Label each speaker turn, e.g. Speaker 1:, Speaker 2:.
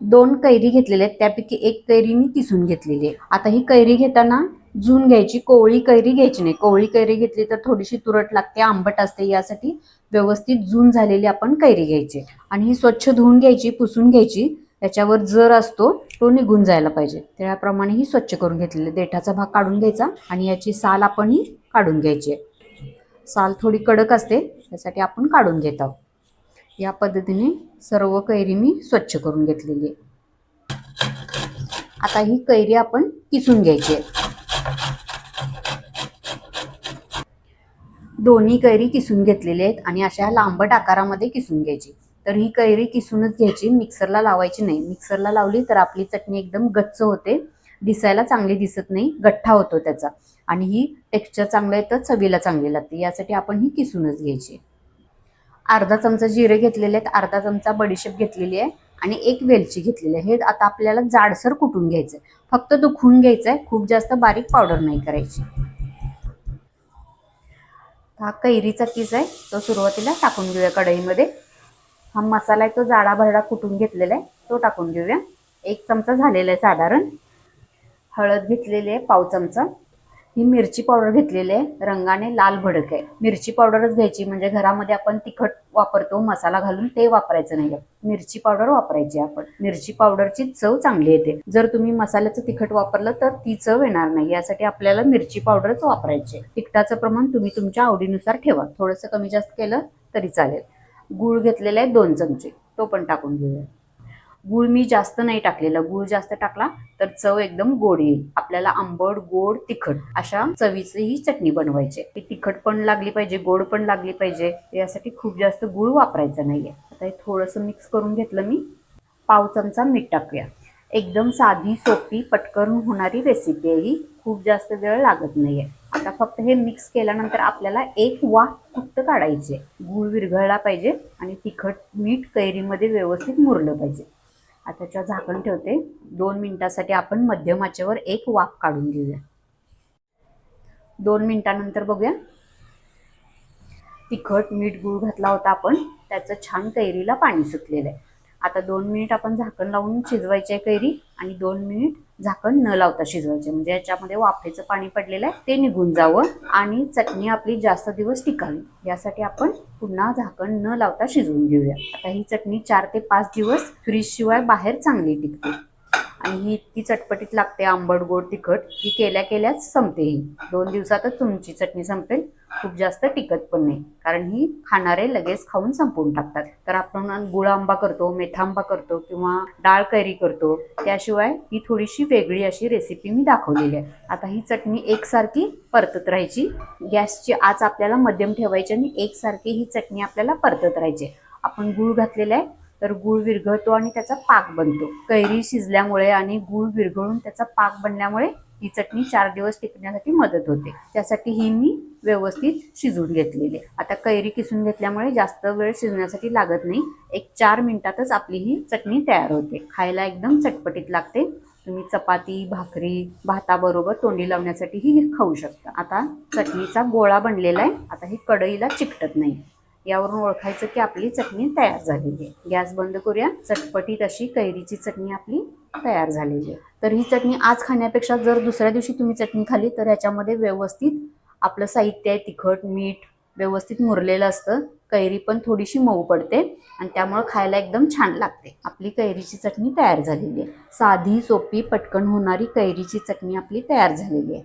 Speaker 1: 2 कैरी घेतलेल्या आहेत, त्यापैकी 1 कैरी मी किसून घेतलेली आहे. आता ही कैरी घेताना झून घ्यायची, कोवळी कैरी घ्यायची नाही. कोवळी कैरी घेतली तर थोडीशी तुरट लागते, आंबट असते. यासाठी व्यवस्थित झून झालेली आपण कैरी घ्यायची आणि ही स्वच्छ धुवून घ्यायची, पुसून घ्यायची. त्याच्यावर जर असतो तो निघून जायला पाहिजे, त्याप्रमाणे ही स्वच्छ करून घेतलेली. देठाचा भाग काढून घ्यायचा आणि याची साल आपण ही काढून घ्यायची. साल थोडी कडक असते, त्यासाठी आपण काढून घेत आहोत. या पद्धतीने सर्व कैरी मी स्वच्छ करून घेतलेली आहे. आता ही कैरी आपण किसून घ्यायची आहे. दोन्ही कैरी किसून घेतलेली आहेत आणि अशा लांबट आकारामध्ये किसून घ्यायची. तर ही कैरी किसूनच घ्यायची, मिक्सरला लावायची नाही. मिक्सरला लावली तर आपली चटणी एकदम गच्च होते, दिसायला चांगली दिसत नाही, गठ्ठा होतो त्याचा आणि ही टेक्स्चर चांगलं येतं, चवीला चांगली लागते. यासाठी आपण ही किसूनच घ्यायची. अर्धा चमचा जिरे घेतलेले आहेत, अर्धा चमचा बडीशेप घेतलेली आहे आणि 1 वेलची घेतलेली आहे. हे आता आपल्याला जाडसर कुटून घ्यायचं आहे, फक्त दुखून घ्यायचं आहे, खूप जास्त बारीक पावडर नाही करायची. हा कैरीचा किस आहे, तो सुरुवातीला टाकून घेऊया कढईमध्ये. हा मसाला आहे तो जाडा भरडा कुटून घेतलेला आहे, तो टाकून घेऊया. 1 चमचा झालेला आहे साधारण. हळद घेतलेली आहे पाव चमचा. ही मिरची पावडर घेतलेली आहे, रंगाने लाल भडक आहे. मिरची पावडरच घ्यायची, म्हणजे घरामध्ये आपण तिखट वापरतो मसाला घालून, ते वापरायचं नाही. मिरची पावडर वापरायची आपण. मिरची पावडरची चव चांगली येते. जर तुम्ही मसाल्याचं तिखट वापरलं तर ती चव येणार नाही, यासाठी आपल्याला मिरची पावडरच वापरायची. तिखटाचं प्रमाण तुम्ही तुमच्या आवडीनुसार ठेवा, थोडंसं कमी जास्त केलं तरी चालेल. गूळ घेतलेला आहे 2 चमचे, तो पण टाकून घेऊया. गूळ मी जास्त नाही टाकलेला, गूळ जास्त टाकला तर चव एकदम गोड येईल. आपल्याला आंबट, गोड, तिखट अशा चवीची ही चटणी बनवायची. ती तिखट पण लागली पाहिजे, गोड पण लागली पाहिजे, यासाठी खूप जास्त गूळ वापरायचा नाहीये. आता हे थोडंसं मिक्स करून घेतलं मी. पाव चमचा मीठ टाकूया. एकदम साधी, सोपी, पटकन होणारी रेसिपी आहे ही, खूप जास्त वेळ लागत नाहीये. आता फक्त हे मिक्स केल्यानंतर आपल्याला 1 वाफ फक्त काढायचे. गूळ विरघळला पाहिजे आणि तिखट मीठ कैरीमध्ये व्यवस्थित मुरलं पाहिजे. आता त्याच्यावर झाकण ठेवते. 2 मिनिटासाठी आपण मध्यम आचेवर 1 वाफ काढून घेऊया. 2 मिनिटानंतर बघूया. तिखट, मीठ, गूळ घातला होता आपण, त्याचं छान कैरीला पाणी सुटलेलं आहे. आता 2 मिनिट आपण झाकण लावून शिजवायची आहे कैरी आणि 2 मिनिट झाकण न लावता शिजवायचे, म्हणजे याच्यामध्ये वाफेचं पाणी पडलेलं आहे ते निघून जावं आणि चटणी आपली जास्त दिवस टिकावी. यासाठी आपण पुन्हा झाकण न लावता शिजवून घेऊया. आता ही चटणी 4 ते 5 दिवस फ्रीज शिवाय बाहेर चांगली टिकते आणि ही इतकी चटपटीत लागते, आंबट, गोड, तिखट, ही केल्या केल्याच संपते. ही 2 दिवसातच तुमची चटणी संपेल, खूप जास्त टिकत पण नाही, कारण ही खाणारे लगेच खाऊन संपवून टाकतात. तर आपण गुळ आंबा करतो, मेठा आंबा करतो किंवा डाळ कैरी करतो, त्याशिवाय ही थोडीशी वेगळी अशी रेसिपी मी दाखवलेली आहे. आता ही चटणी एकसारखी परतत राहायची. गॅसची आच आपल्याला मध्यम ठेवायची आणि एकसारखी ही चटणी आपल्याला परतत राहायची. आपण गूळ घातलेला आहे तर गूळ विरघळतो आणि त्याचा पाक बनतो. कैरी शिजल्यामुळे आणि गूळ विरघळून त्याचा पाक बनल्यामुळे ही चटणी 4 दिवस टिकण्यासाठी मदत होते. त्यासाठी ही मी व्यवस्थित शिजवून घेतलेली आहे. आता कैरी किसून घेतल्यामुळे जास्त वेळ शिजण्यासाठी लागत नाही, 1-4 मिनिटातच आपली ही चटणी तयार होते. खायला एकदम चटपटीत लागते. तुम्ही चपाती, भाकरी, भाताबरोबर तोंडी लावण्यासाठी ही खाऊ शकता. आता चटणीचा गोळा बनलेला आहे. आता ही कढईला चिकटत नाही, यावरून ओळखायचं की आपली चटणी तयार झालेली आहे. गॅस बंद करूया. चटपटीत अशी कैरीची चटणी आपली तयार झालेली आहे. तर ही चटणी आज खाण्यापेक्षा जर दुसऱ्या दिवशी तुम्ही चटणी खाल्ली तर याच्यामध्ये व्यवस्थित आपलं साहित्य आहे, तिखट, मीठ व्यवस्थित मुरलेलं असतं, कैरी पण थोडीशी मऊ पडते आणि त्यामुळे खायला एकदम छान लागते. आपली कैरीची चटणी तयार झालेली आहे. साधी, सोपी, पटकन होणारी कैरीची चटणी आपली तयार झालेली आहे.